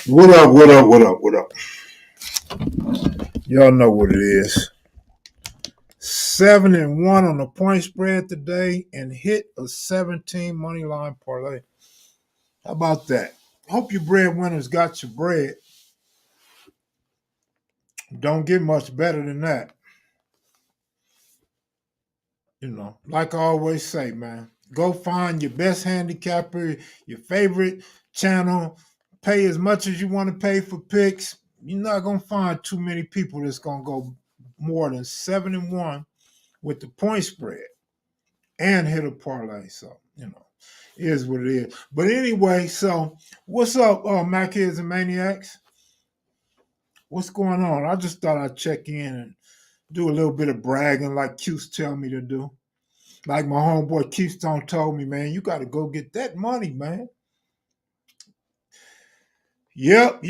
What up, what up, what up, what up? Y'all know what it is. 7-1 on the point spread today and hit a 17 money line parlay. How about that? Hope you breadwinners got your bread. Don't get much better than that. Like I always say, man, go find your best handicapper, your favorite channel, pay as much as you want to pay for picks. You're not going to find too many people that's going to go more than 7-1 with the point spread and hit a parlay. So, it is what it is. But anyway, so what's up, Mac Kids and Maniacs? What's going on? I just thought I'd check in and do a little bit of bragging like Q's tell me to do. Like my homeboy Keystone told me, man, you got to go get that money, man. Yep.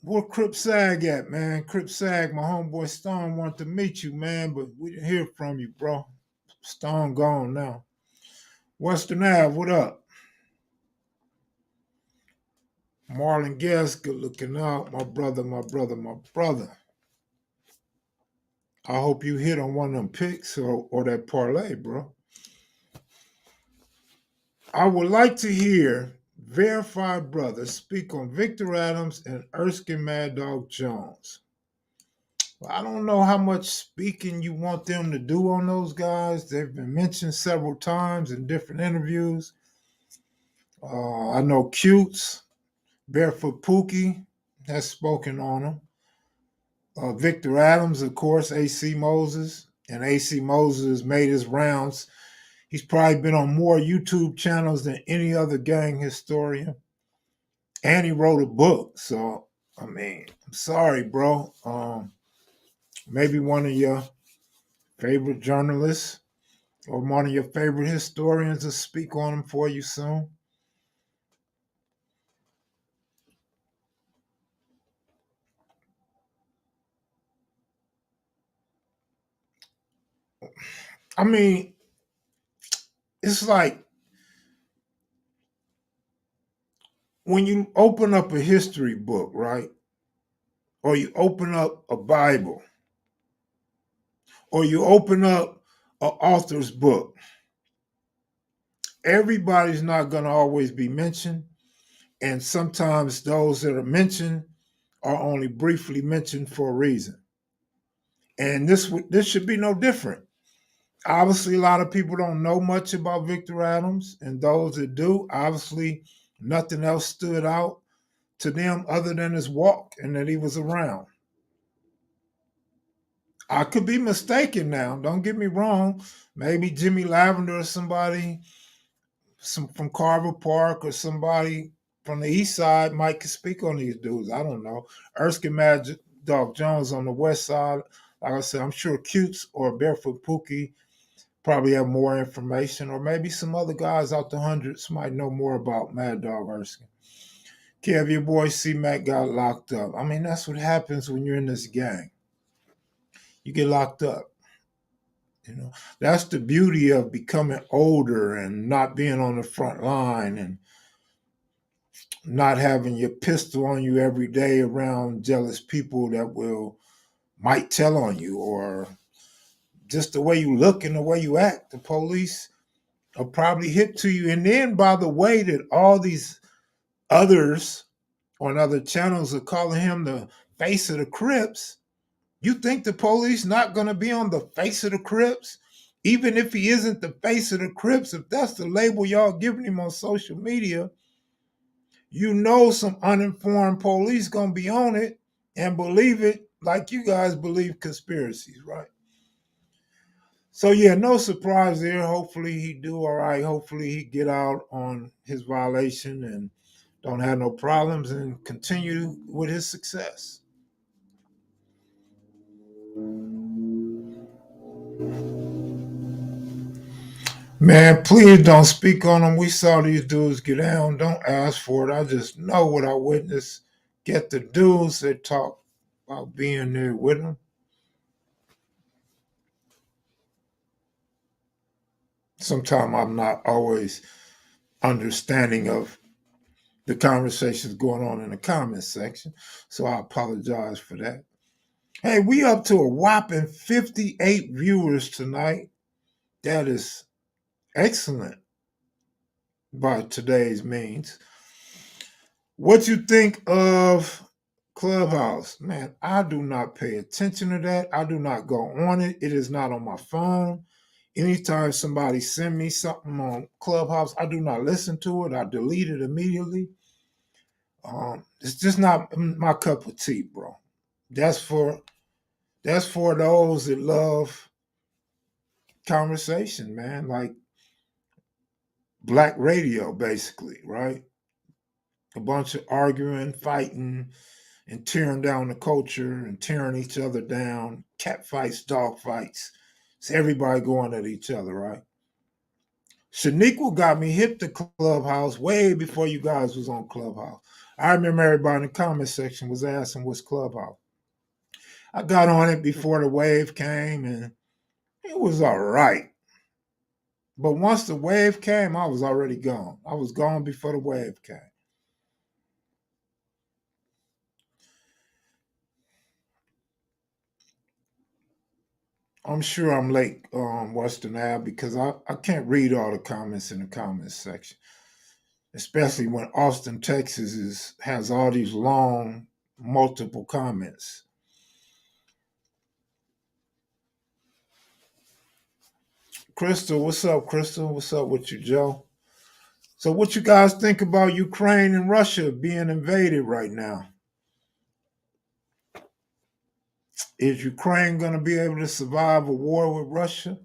Where Crip Sag at, man? Crip Sag, my homeboy Stone wanted to meet you, man, but we didn't hear from you, bro. Stone gone now. Western Ave, what up? Marlon Guest, good looking out. My brother. I hope you hit on one of them picks or that parlay, bro. I would like to hear verified brothers speak on Victor Adams and Erskine Mad Dog Jones. Well, I don't know how much speaking you want them to do on those guys. They've been mentioned several times in different interviews. I know Cutes, Barefoot Pookie has spoken on them. Victor Adams, of course, AC Moses. And AC Moses made his rounds. He's probably been on more YouTube channels than any other gang historian. And he wrote a book. So, I'm sorry, bro. Maybe one of your favorite journalists or one of your favorite historians will speak on him for you soon. It's like when you open up a history book, right? Or you open up a Bible, or you open up an author's book, everybody's not going to always be mentioned. And sometimes those that are mentioned are only briefly mentioned for a reason. And this should be no different. Obviously, a lot of people don't know much about Victor Adams, and those that do, obviously, nothing else stood out to them other than his walk and that he was around. I could be mistaken now. Don't get me wrong. Maybe Jimmy Lavender or somebody from Carver Park or somebody from the east side might could speak on these dudes. I don't know. Erskine Mad Dog Jones on the west side. Like I said, I'm sure Cutes or Barefoot Pookie probably have more information, or maybe some other guys out the hundreds might know more about Mad Dog Erskine. Kev, your boy C Mac got locked up. That's what happens when you're in this gang. You get locked up. That's the beauty of becoming older and not being on the front line and not having your pistol on you every day around jealous people that might tell on you, or just the way you look and the way you act. The police will probably hip to you. And then by the way that all these others on other channels are calling him the face of the Crips, you think the police not going to be on the face of the Crips? Even if he isn't the face of the Crips, if that's the label y'all giving him on social media, some uninformed police going to be on it and believe it like you guys believe conspiracies, right? So yeah, no surprise there. Hopefully he do all right. Hopefully he get out on his violation and don't have no problems and continue with his success. Man, please don't speak on them. We saw these dudes get down. Don't ask for it. I just know what I witnessed. Get the dudes that talk about being there with them. sometimes I'm not always understanding of the conversations going on in the comment section. So I apologize for that. Hey, we up to a whopping 58 viewers tonight. That is excellent by today's means. What you think of Clubhouse? Man, I do not pay attention to that. I do not go on it. It is not on my phone. Anytime somebody send me something on Clubhouse, I do not listen to it. I delete it immediately. It's just not my cup of tea, bro. That's for those that love conversation, man. Like black radio, basically, right? A bunch of arguing, fighting, and tearing down the culture and tearing each other down, cat fights, dog fights. It's everybody going at each other, right? Shaniqua got me hip to Clubhouse way before you guys was on Clubhouse. I remember everybody in the comment section was asking what's Clubhouse. I got on it before the wave came and it was all right. But once the wave came, I was already gone. I was gone before the wave came. I'm sure I'm late Western Ave because I can't read all the comments in the comments section, especially when Austin, Texas has all these long, multiple comments. Crystal, what's up, Crystal? What's up with you, Joe? So, what you guys think about Ukraine and Russia being invaded right now? Is Ukraine going to be able to survive a war with Russia?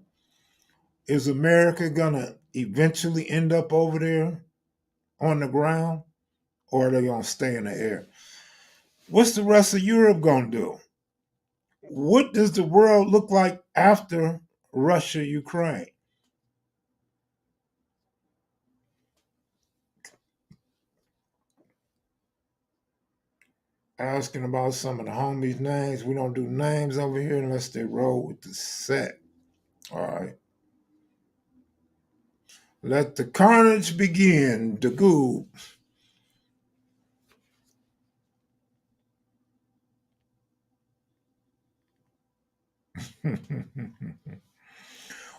Is America going to eventually end up over there on the ground, or are they going to stay in the air? What's the rest of Europe going to do? What does the world look like after Russia, Ukraine? Asking about some of the homies' names. We don't do names over here unless they roll with the set. All right. Let the carnage begin. The goo.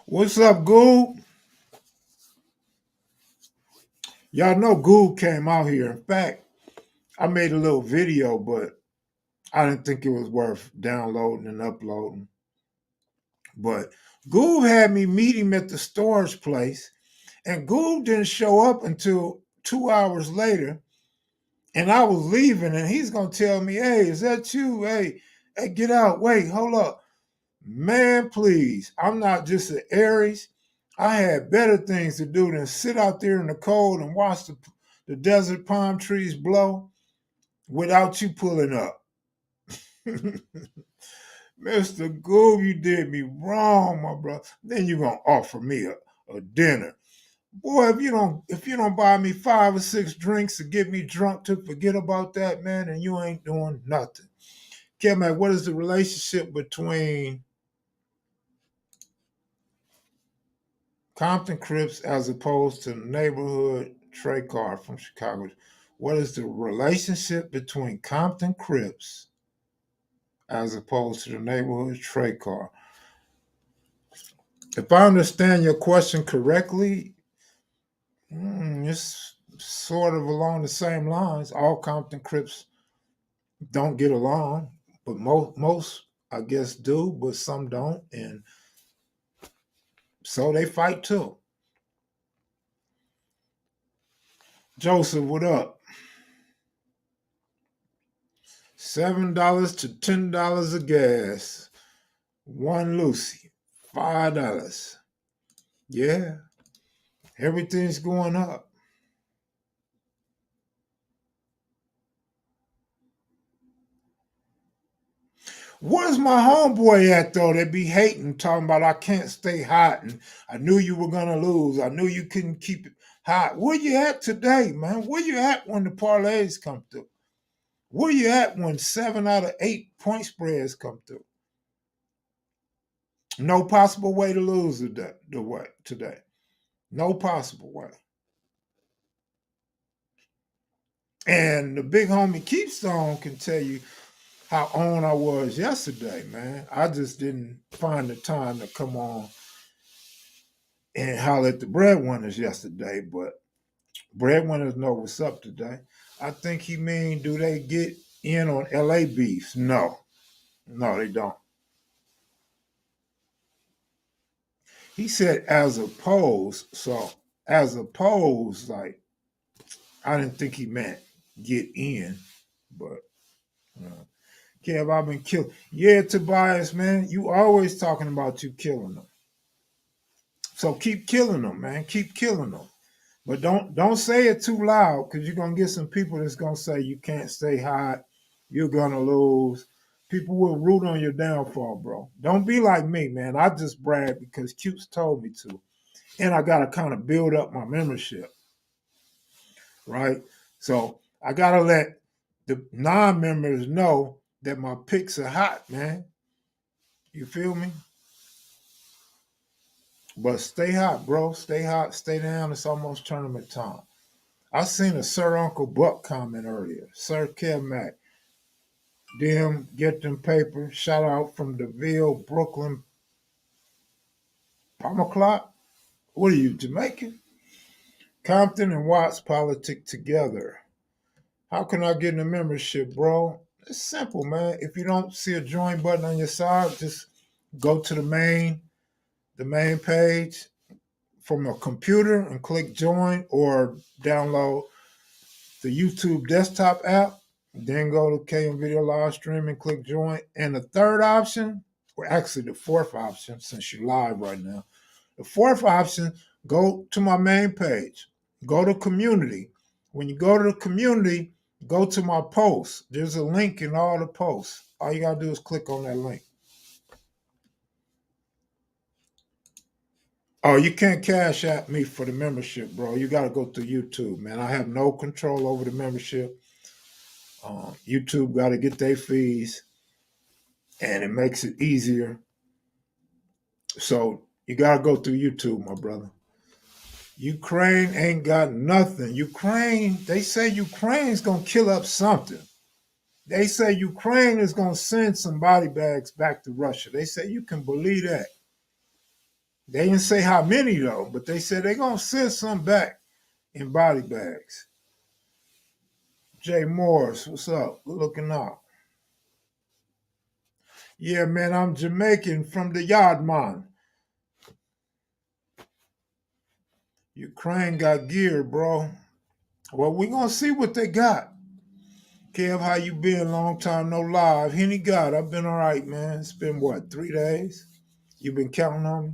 What's up, Goo? Y'all know Goo came out here. In fact, I made a little video, but I didn't think it was worth downloading and uploading. But Goo had me meet him at the storage place, and Goo didn't show up until 2 hours later. And I was leaving, and he's gonna tell me, "Hey, is that you? Hey, get out! Wait, hold up, man, please! I'm not just an Aries. I had better things to do than sit out there in the cold and watch the desert palm trees blow without you pulling up." Mr. Goob, you did me wrong, my brother. Then you're gonna offer me a dinner. Boy, if you don't buy me 5 or 6 drinks to get me drunk to forget about that, man, and you ain't doing nothing. Kevin, what is the relationship between Compton Crips as opposed to neighborhood Trey Car from Chicago? What is the relationship between Compton Crips as opposed to the neighborhood Trey Car? If I understand your question correctly, it's sort of along the same lines. All Compton Crips don't get along, but most I guess do, but some don't, and so they fight too. Joseph, what up? $7 to $10 of gas. One Lucy, $5. Yeah, everything's going up. Where's my homeboy at though? They be hating, talking about I can't stay hot, and I knew you were gonna lose. I knew you couldn't keep it hot. Where you at today, man? Where you at when the parlays come through? Where you at when 7 out of 8 point spreads come through? No possible way to lose today. No possible way. And the big homie Keystone can tell you how on I was yesterday, man. I just didn't find the time to come on and holler at the breadwinners yesterday, but breadwinners know what's up today. I think he mean, do they get in on LA beefs? No. No, they don't. He said as opposed, so as opposed, like I didn't think he meant get in, but Kev, I've been killed. Yeah, Tobias, man, you always talking about you killing them. So keep killing them, man. Keep killing them. But don't say it too loud because you're gonna get some people that's gonna say you can't stay hot, you're gonna lose. People will root on your downfall, bro. Don't be like me, man. I just brag because Cutes told me to. And I gotta kind of build up my membership, right? So I gotta let the non-members know that my picks are hot, man. You feel me? But stay hot, bro. Stay hot. Stay down. It's almost tournament time. I seen a Sir Uncle Buck comment earlier. Sir Kev Mack. Them get them papers. Shout out from DeVille, Brooklyn. Palmer Clock. What are you, Jamaican? Compton and Watts politic together. How can I get in a membership, bro? It's simple, man. If you don't see a join button on your side, just go to the main page from a computer and click join or download the YouTube desktop app. Then go to KM Video Live Stream and click join. And the third option, or actually the fourth option, since you're live right now, the fourth option, go to my main page. Go to community. When you go to the community, go to my posts. There's a link in all the posts. All you gotta do is click on that link. Oh, you can't cash at me for the membership, bro. You gotta go through YouTube, man. I have no control over the membership. YouTube got to get their fees, and it makes it easier. So you got to go through YouTube, my brother. Ukraine ain't got nothing. Ukraine, they say Ukraine's going to kill up something. They say Ukraine is going to send some body bags back to Russia. They say you can believe that. They didn't say how many, though, but they said they're going to send some back in body bags. Jay Morris, what's up? Good looking out. Yeah, man, I'm Jamaican from the Yardman. Ukraine got gear, bro. Well, we gonna see what they got. Kev, how you been? Long time no live. Henny God, I've been all right, man. It's been what, 3 days? You been counting on me?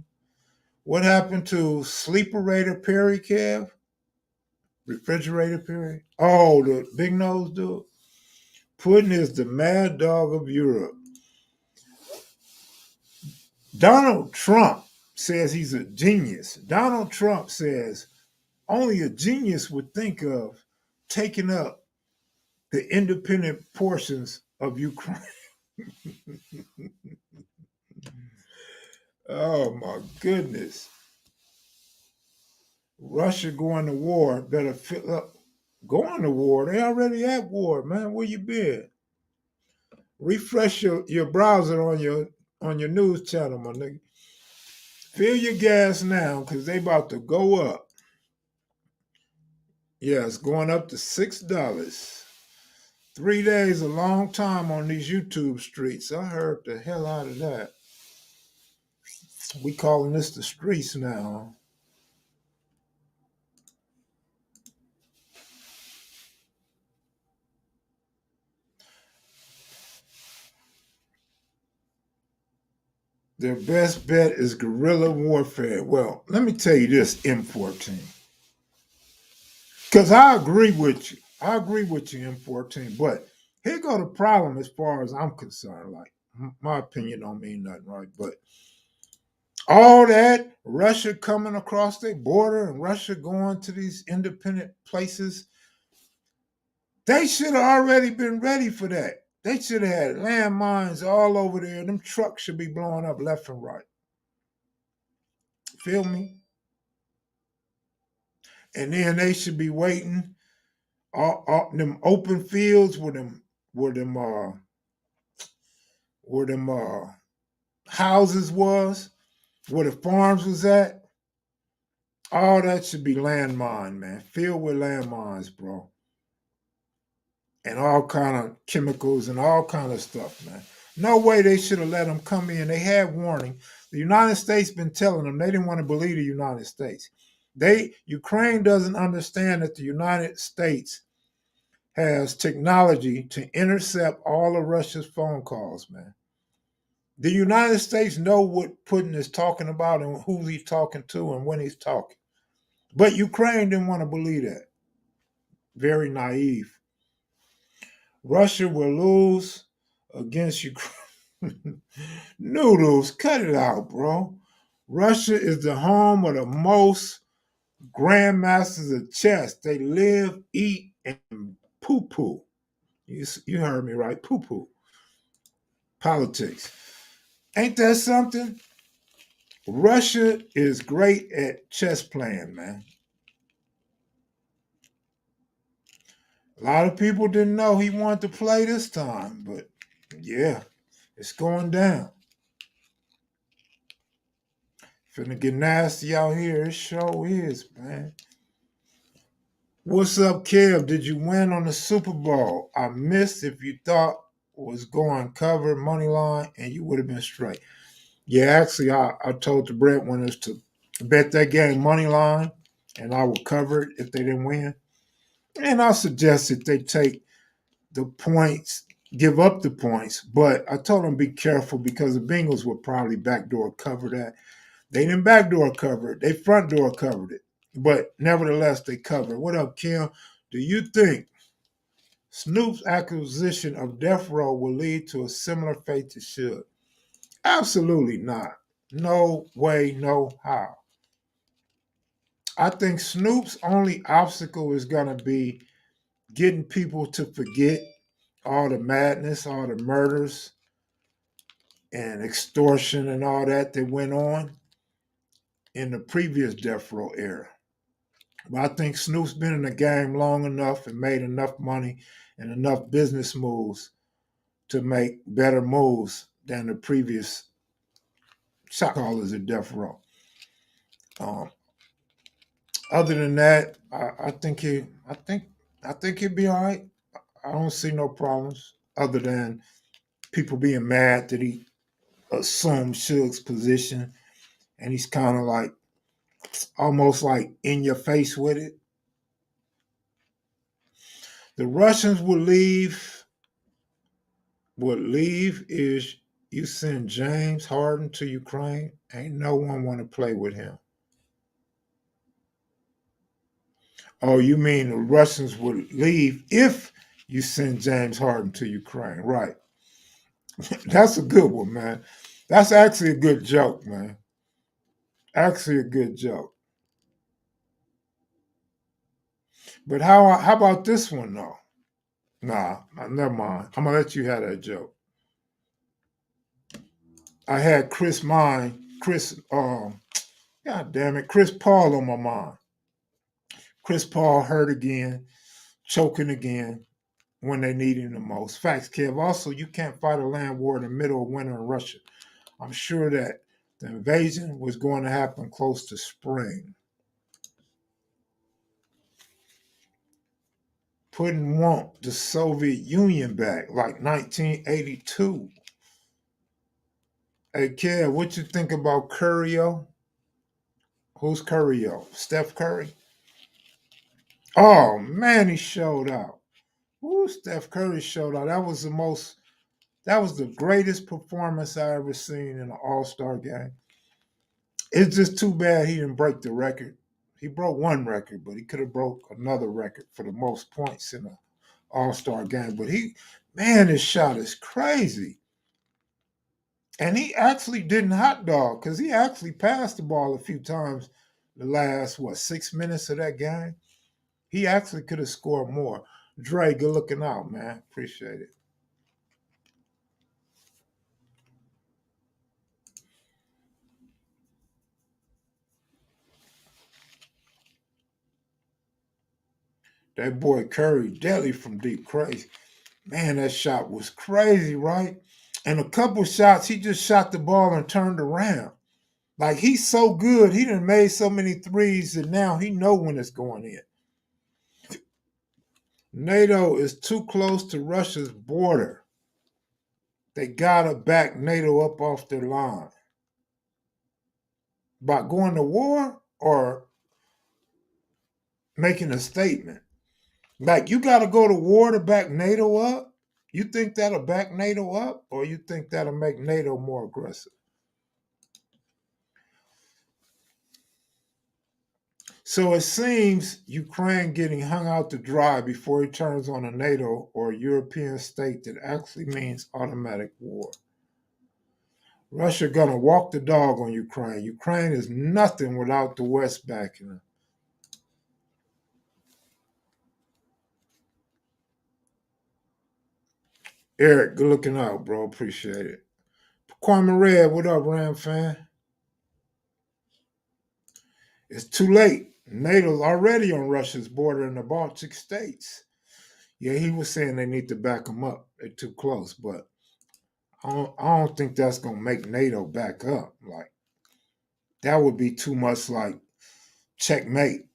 What happened to Sleeperator Perry, Kev? Refrigerator Perry? Oh, the big nose dude? Putin is the mad dog of Europe. Donald Trump says he's a genius. Donald Trump says only a genius would think of taking up the independent portions of Ukraine. Oh my goodness. Russia going to war better fill up. Going to war. They already at war, man. Where you been? Refresh your browser on your news channel, my nigga. Fill your gas now, because they about to go up. Yeah, it's going up to $6. 3 days, a long time on these YouTube streets. I heard the hell out of that. We calling this the streets now. Their best bet is guerrilla warfare. Well, let me tell you this, M14. Because I agree with you. I agree with you, M14. But here go the problem as far as I'm concerned. Like, my opinion don't mean nothing, right? But all that, Russia coming across their border and Russia going to these independent places, they should have already been ready for that. They should have had landmines all over there. Them trucks should be blowing up left and right. Feel me? And then they should be waiting all them open fields where them where them houses was, where the farms was at. All that should be landmine, man. Filled with landmines, bro. And all kind of chemicals and all kind of stuff, man. No way they should have let them come in. They had warning. The United States been telling them they didn't want to believe the United States. Ukraine doesn't understand that the United States has technology to intercept all of Russia's phone calls, man. The United States know what Putin is talking about and who he's talking to and when he's talking. But Ukraine didn't want to believe that. Very naive. Russia will lose against Ukraine. Noodles, cut it out, bro. Russia is the home of the most grandmasters of chess. They live, eat, and poo poo. You heard me right, poo poo. Politics. Ain't that something? Russia is great at chess playing, man. A lot of people didn't know he wanted to play this time, but yeah, it's going down. Finna get nasty out here. It sure is, man. What's up, Kev? Did you win on the Super Bowl? I missed if you thought was going cover money line and you would have been straight. Yeah, actually, I told the breadwinners to bet that game money line and I would cover it if they didn't win. And I suggested they take the points, give up the points, but I told them be careful because the Bengals would probably backdoor cover that. They didn't backdoor cover it, they front door covered it. But nevertheless, they covered. What up, Kim? Do you think Snoop's acquisition of Death Row will lead to a similar fate it should? Absolutely not. No way, no how. I think Snoop's only obstacle is going to be getting people to forget all the madness, all the murders and extortion and all that went on in the previous Death Row era. But I think Snoop's been in the game long enough and made enough money and enough business moves to make better moves than the previous shot callers at Death Row. Um, other than that, I think he'd be all right. I don't see no problems other than people being mad that he assumed Suge's position and he's kind of like almost like in your face with it. The Russians would leave is you send James Harden to Ukraine. Ain't no one want to play with him. Oh, you mean the Russians would leave if you send James Harden to Ukraine? Right. That's a good one, man. That's actually a good joke, man. Actually a good joke. But how about this one though? Nah, never mind. I'm gonna let you have that joke. I had God damn it, Chris Paul on my mind. Chris Paul hurt again, choking again when they need him the most. Facts, Kev. Also, you can't fight a land war in the middle of winter in Russia. I'm sure that the invasion was going to happen close to spring. Putin want the Soviet Union back like 1982. Hey, Kev, what you think about Curio? Who's Curio? Steph Curry? Oh, man, he showed out. Ooh, Steph Curry showed out. That was the greatest performance I ever seen in an All-Star game. It's just too bad he didn't break the record. He broke one record, but he could have broke another record for the most points in an All-Star game. But man, his shot is crazy. And he actually didn't hot dog because he actually passed the ball a few times the last, 6 minutes of that game. He actually could have scored more. Dre, good looking out, man. Appreciate it. That boy Curry, deadly from deep, crazy. Man, that shot was crazy, right? And a couple shots, he just shot the ball and turned around. Like he's so good, he done made so many threes that now he know when it's going in. NATO is too close to Russia's border. They gotta back NATO up off their line. By going to war or making a statement. Like you gotta go to war to back NATO up? You think that'll back NATO up? Or you think that'll make NATO more aggressive? So it seems Ukraine getting hung out to dry before he turns on a NATO or a European state that actually means automatic war. Russia gonna walk the dog on Ukraine. Ukraine is nothing without the West backing them. Eric, good looking out, bro. Appreciate it. Kwame Red, what up, Ram fan? It's too late. NATO's already on Russia's border in the Baltic states. Yeah, he was saying they need to back them up. They're too close, but I don't think that's gonna make NATO back up. Like that would be too much like checkmate,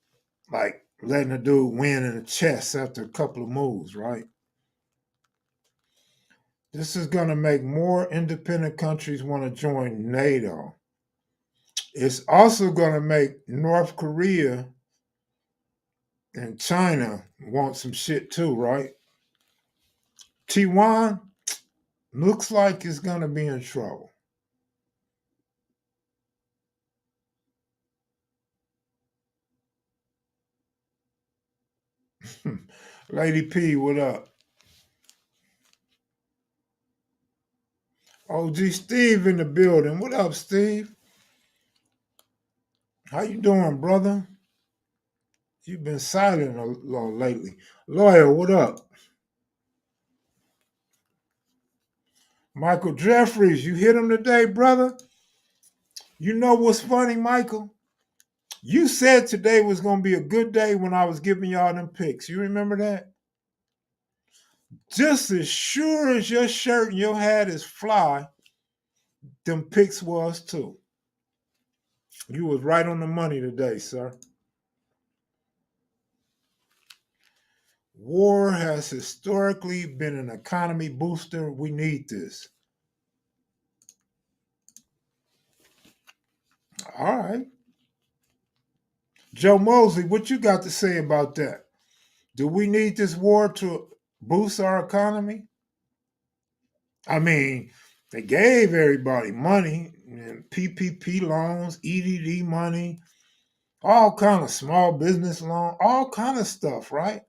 like letting a dude win in the chess after a couple of moves, right? This is gonna make more independent countries want to join NATO. It's also gonna make North Korea and China want some shit too, right? Taiwan looks like it's gonna be in trouble. Lady P, what up? OG Steve in the building. What up, Steve? How you doing, brother? You've been silent a little lately. Lawyer, what up? Michael Jeffries, you hit him today, brother? You know what's funny, Michael? You said today was going to be a good day when I was giving y'all them picks. You remember that? Just as sure as your shirt and your hat is fly, them picks was too. You was right on the money today, sir. War has historically been an economy booster. We need this. All right. Joe Mosley, what you got to say about that? Do we need this war to boost our economy? I mean, they gave everybody money, PPP loans, EDD money, all kind of small business loan, all kind of stuff, right?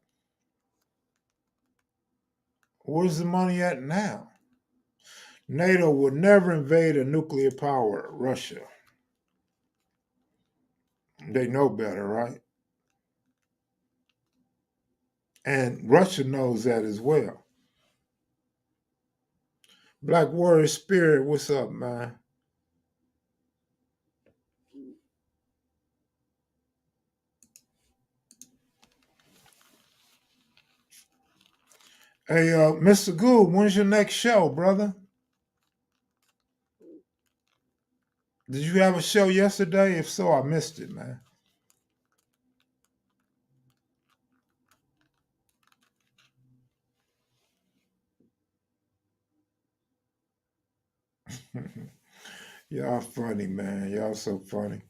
Where's the money at now? NATO would never invade a nuclear power Russia. They know better, right? And Russia knows that as well. Black Warrior Spirit, what's up, man? Hey, Mr. Gould, when's your next show, brother? Did you have a show yesterday? If so, I missed it, man. Y'all funny, man. Y'all so funny.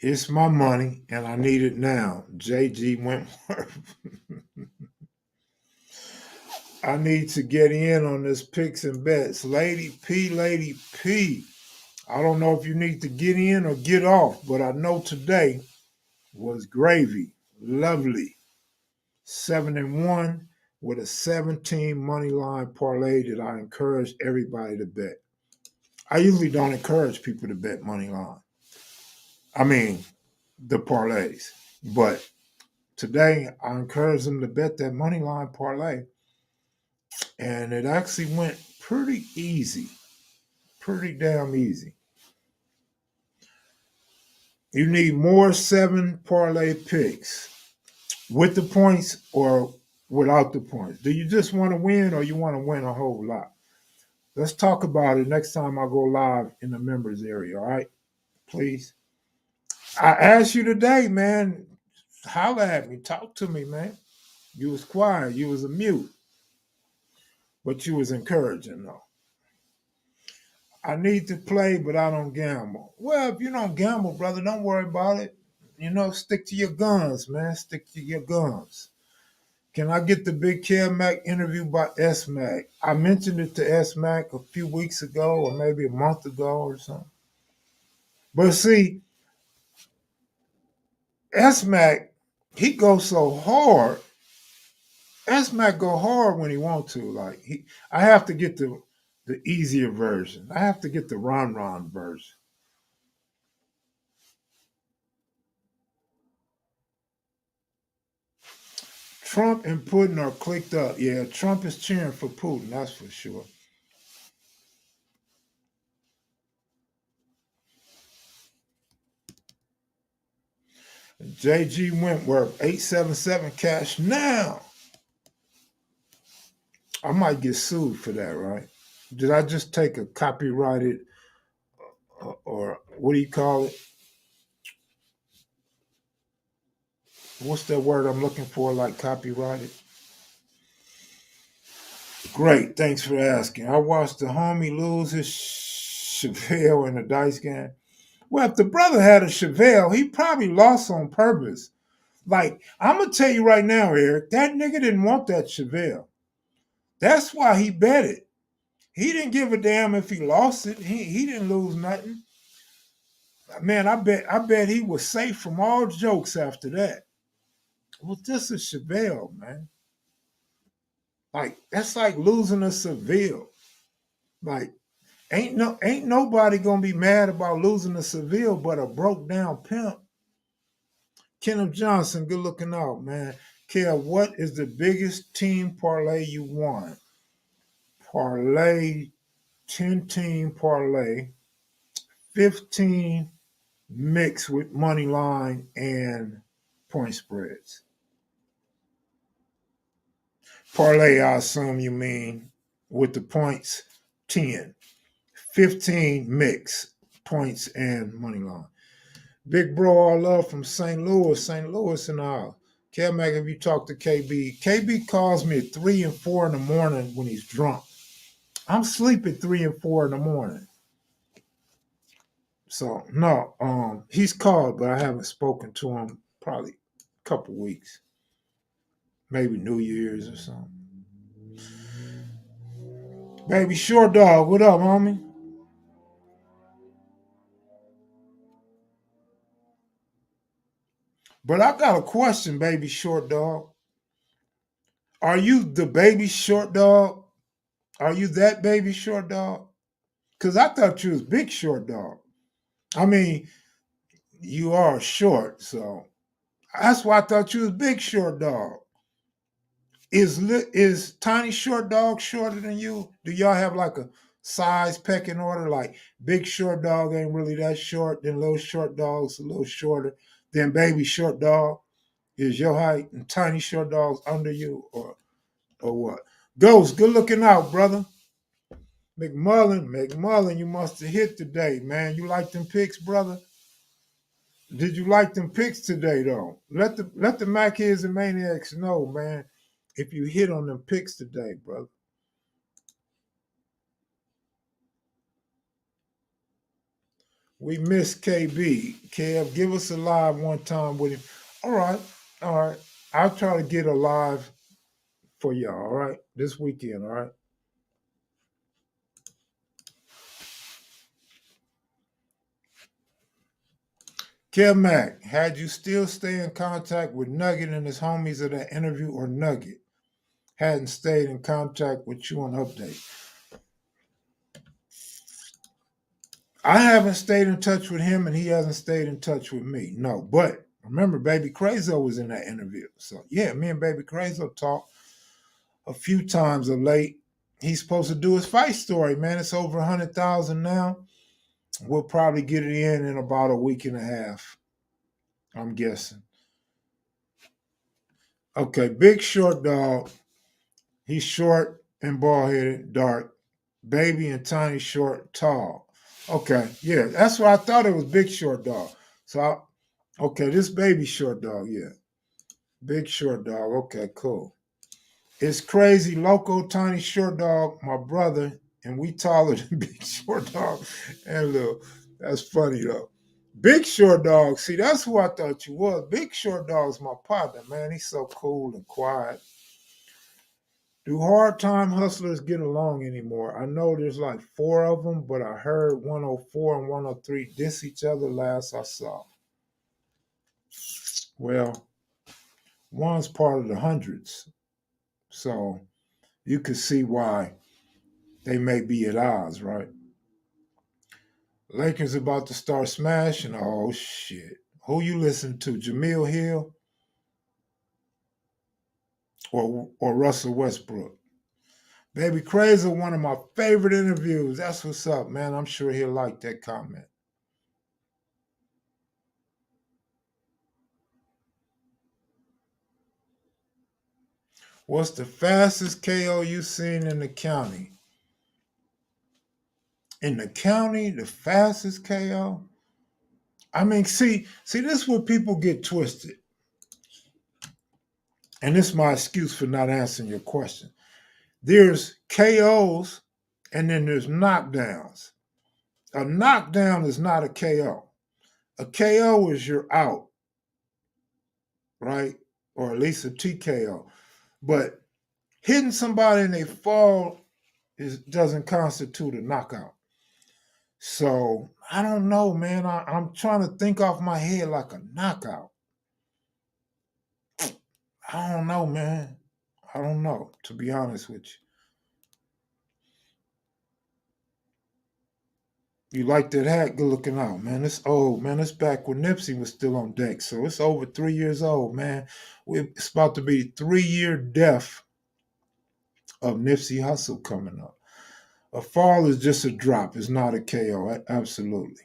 It's my money and I need it now. JG Wentworth. I need to get in on this picks and bets. Lady P, Lady P. I don't know if you need to get in or get off, but I know today was gravy. Lovely. 7-1 with a 17 money line parlay that I encourage everybody to bet. I usually don't encourage people to bet money line. I mean, the parlays. But today, I encourage them to bet that money line parlay. And it actually went pretty easy. Pretty damn easy. You need more 7 parlay picks with the points or without the points. Do you just want to win or you want to win a whole lot? Let's talk about it next time I go live in the members area, all right? Please. I asked you today, man, holler at me, talk to me, man. You was quiet, you was a mute, but you was encouraging though. I need to play, but I don't gamble. Well, if you don't gamble, brother, don't worry about it. Stick to your guns, man. Stick to your guns. Can I get the Big Kel Mac interview by S Mac? I mentioned it to S Mac a few weeks ago or maybe a month ago or something. But see, S Mac, he goes so hard. S Mac go hard when he want to. I have to get the easier version. I have to get the Ron version. Trump and Putin are clicked up. Yeah, Trump is cheering for Putin, that's for sure. JG Wentworth, 877 cash now. I might get sued for that, right? Did I just take a copyrighted or what do you call it? What's that word I'm looking for, like copyrighted? Great, thanks for asking. I watched the homie lose his Chevelle in the dice game. Well, if the brother had a Chevelle, he probably lost on purpose. Like, I'm going to tell you right now, Eric, that nigga didn't want that Chevelle. That's why he bet it. He didn't give a damn if he lost it. He didn't lose nothing. Man, I bet he was safe from all jokes after that. Well, this is Chevelle, man. Like, that's like losing a Seville. Like, ain't nobody gonna be mad about losing a Seville but a broke down pimp. Kenneth Johnson, good looking out, man. Kel, what is the biggest team parlay you won? Parlay, 10 team parlay, 15 mixed with money line and point spreads. Parlay, I assume you mean with the points, 10. 15 mix, points and money line. Big bro, all love from St. Louis and all. Kel Mac, if you talk to KB, KB calls me at 3 and 4 in the morning when he's drunk. I'm asleep at 3 and 4 in the morning. So no, he's called, but I haven't spoken to him probably a couple weeks. Maybe New Year's or something. Baby Short Dog, what up, homie? But I got a question, Baby Short Dog. Are you the Baby Short Dog? Are you that Baby Short Dog? Because I thought you was Big Short Dog. I mean, you are short, so that's why I thought you was Big Short Dog. Is Tiny Short Dog shorter than you? Do y'all have like a size pecking order? Like Big Short Dog ain't really that short, then Little Short Dog's a little shorter, then Baby Short Dog is your height, and Tiny Short Dog's under you, or what? Ghost, good looking out, brother. McMullen, you must have hit today, man. You like them picks, brother? Did you like them picks today, though? Let the Mac heads and Maniacs know, man, if you hit on them picks today, brother. We miss KB. Kev, give us a live one time with him. All right. I'll try to get a live for y'all, all right? This weekend, all right? Kev Mack, had you still stay in contact with Nugget and his homies at that interview, or Nugget hadn't stayed in contact with you on update? I haven't stayed in touch with him, and he hasn't stayed in touch with me. No, but remember, Baby Crazo was in that interview. So, yeah, me and Baby Crazo talked a few times of late. he's supposed to do his fight story, man. It's over 100,000 now. We'll probably get it in about a week and a half, I'm guessing. Okay, Big Short Dog. He's short and bald headed, dark. Baby and Tiny Short, tall. Okay, yeah, that's what I thought it was. Big Short Dog. Okay, this Baby Short Dog, yeah. Big Short Dog. Okay, cool. It's crazy, loco, Tiny Short Dog, my brother, and we taller than Big Short Dog and Lil. That's funny though. Big Short Dog, see, that's who I thought you was. Big Short Dog's my partner, man. He's so cool and quiet. Do hard time hustlers get along anymore? I know there's like four of them, but I heard 104 and 103 diss each other last I saw. Well, one's part of the hundreds, so you could see why they may be at odds, right? Lakers about to start smashing. Oh shit! Who you listen to, Jamil Hill or Russell Westbrook? Baby Crazy, one of my favorite interviews. That's what's up, man. I'm sure he'll like that comment. What's the fastest KO you seen in the county? In the county, the fastest KO? I mean, see, this is where people get twisted. And this is my excuse for not answering your question. There's KOs and then there's knockdowns. A knockdown is not a KO. A KO is you're out, right? Or at least a TKO. But hitting somebody and they fall doesn't constitute a knockout. So I don't know, man. I'm trying to think off my head like a knockout. I don't know, man. I don't know, to be honest with you. You like that hat? Good looking out, man. It's old, man. It's back when Nipsey was still on deck. So it's over 3 years old, man. It's about to be 3 year death of Nipsey Hussle coming up. A fall is just a drop. It's not a KO. Absolutely.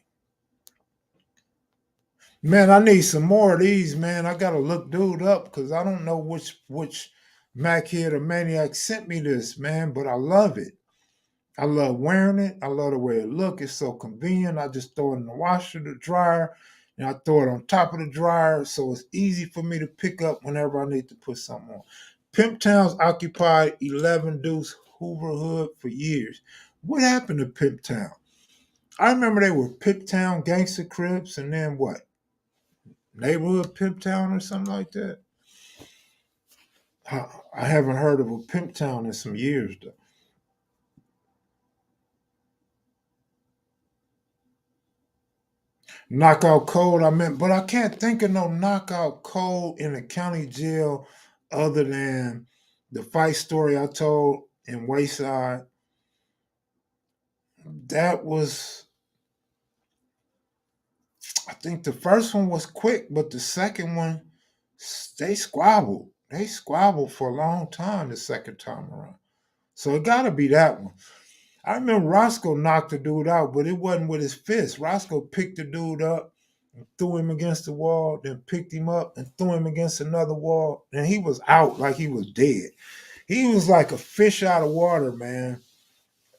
Man, I need some more of these, man. I gotta look dude up because I don't know which Mac or Maniac sent me this, man, but I love it. I love wearing it. I love the way it looks. It's so convenient. I just throw it in the washer, the dryer, and I throw it on top of the dryer, so it's easy for me to pick up whenever I need to put something on. Pimp Town's occupied 11 Deuce Hoover Hood for years. What happened to Pimp Town? I remember they were Pimp Town Gangster Crips, and then what? Neighborhood Pimp Town or something like that. I haven't heard of a Pimp Town in some years though. Knockout code, but I can't think of no knockout code in the county jail other than the fight story I told in Wayside. That was, I think the first one was quick, but the second one, they squabbled. They squabbled for a long time the second time around. So it got to be that one. I remember Roscoe knocked the dude out, but it wasn't with his fist. Roscoe picked the dude up and threw him against the wall, then picked him up and threw him against another wall, and he was out like he was dead. He was like a fish out of water, man.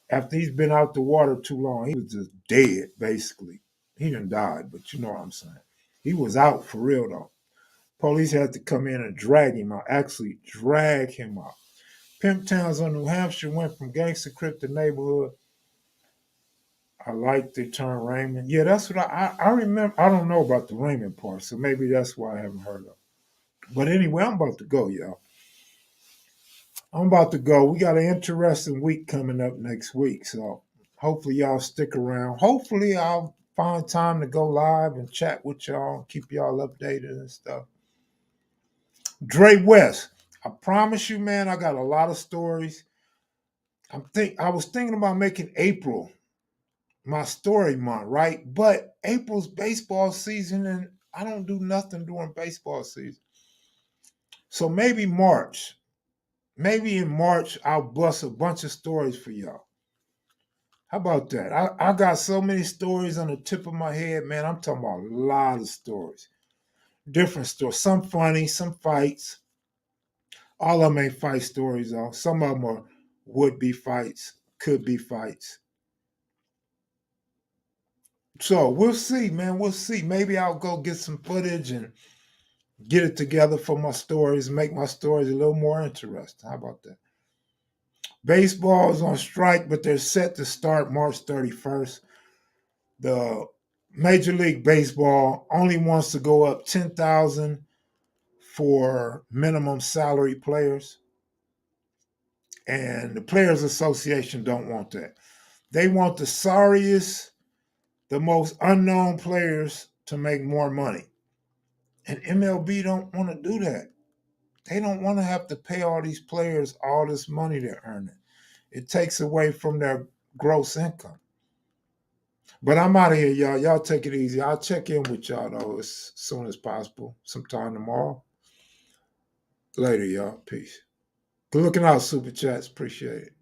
After he's been out the water too long, he was just dead, basically. He didn't die, but you know what I'm saying. He was out for real, though. Police had to come in and drag him out, actually drag him out. Pimp Towns on New Hampshire went from gangster crip to neighborhood. I like the term Raymond. Yeah, that's what I remember. I don't know about the Raymond part, so maybe that's why I haven't heard of it. But anyway, I'm about to go, y'all. I'm about to go. We got an interesting week coming up next week, so hopefully y'all stick around. Hopefully I'll find time to go live and chat with y'all, keep y'all updated and stuff. Dre West, I promise you, man, I got a lot of stories. I was thinking about making April my story month, right? But April's baseball season, and I don't do nothing during baseball season. So maybe March. maybe in March I'll bust a bunch of stories for y'all. How about that? I got so many stories on the tip of my head, man. I'm talking about a lot of stories. Different stories. Some funny, some fights. All of them ain't fight stories, though. Some of them are would be fights, could be fights. So we'll see, man. We'll see. Maybe I'll go get some footage and get it together for my stories, make my stories a little more interesting. How about that? Baseball is on strike, but they're set to start March 31st. The Major League Baseball only wants to go up 10,000 for minimum salary players, and the Players Association don't want that. They want the sorriest, the most unknown players to make more money. And MLB don't want to do that. They don't want to have to pay all these players all this money they're earning. It takes away from their gross income. But I'm out of here, y'all. Y'all take it easy. I'll check in with y'all, though, as soon as possible, sometime tomorrow. Later, y'all. Peace. Good looking out, Super Chats. Appreciate it.